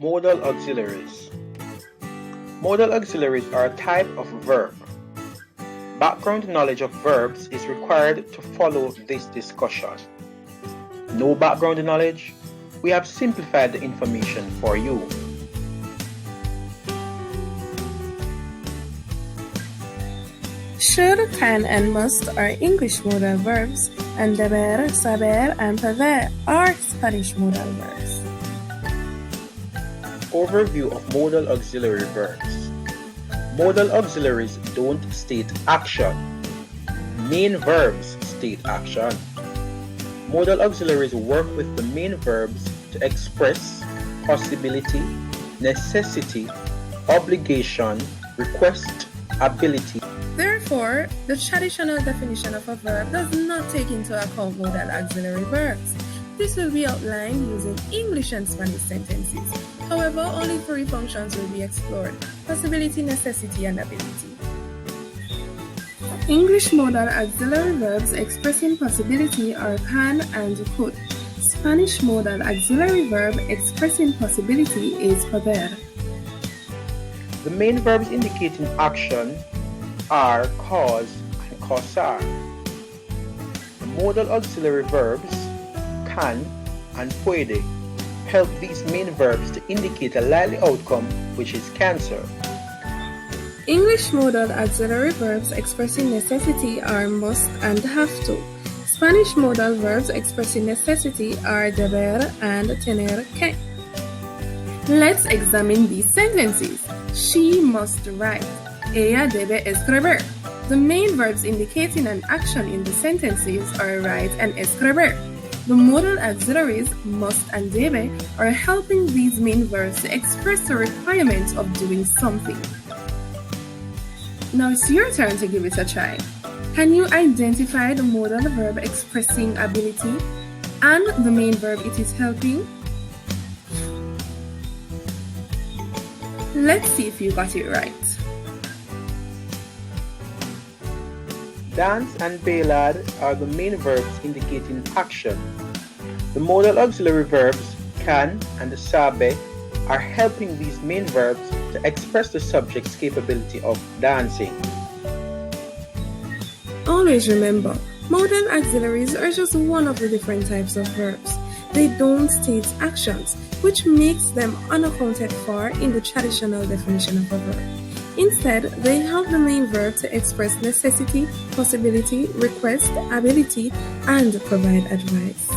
Modal auxiliaries. Modal auxiliaries are a type of verb. Background knowledge of verbs is required to follow this discussion. No background knowledge? We have simplified the information for you. Should, can, and must are English modal verbs, and deber, saber, and poder are Spanish modal verbs. Overview of modal auxiliary verbs. Modal auxiliaries don't state action. Main verbs state action. Modal auxiliaries work with the main verbs to express possibility, necessity, obligation, request, ability. Therefore, the traditional definition of a verb does not take into account modal auxiliary verbs. This will be outlined using English and Spanish sentences. However, only three functions will be explored: possibility, necessity, and ability. English modal auxiliary verbs expressing possibility are can and could. Spanish modal auxiliary verb expressing possibility is poder. The main verbs indicating action are cause and causar. The modal auxiliary verbs can and puede help these main verbs to indicate a likely outcome, which is cancer. English modal auxiliary verbs expressing necessity are must and have to. Spanish modal verbs expressing necessity are deber and tener que. Let's examine these sentences. She must write. Ella debe escribir. The main verbs indicating an action in the sentences are write and escribir. The modal auxiliaries must and debe are helping these main verbs to express the requirement of doing something. Now it's your turn to give it a try. Can you identify the modal verb expressing ability and the main verb it is helping? Let's see if you got it right. Dance and bailad are the main verbs indicating action. The modal auxiliary verbs can and sabe are helping these main verbs to express the subject's capability of dancing. Always remember, modal auxiliaries are just one of the different types of verbs. They don't state actions, which makes them unaccounted for in the traditional definition of a verb. Instead, they help the main verb to express necessity, possibility, request, ability, and provide advice.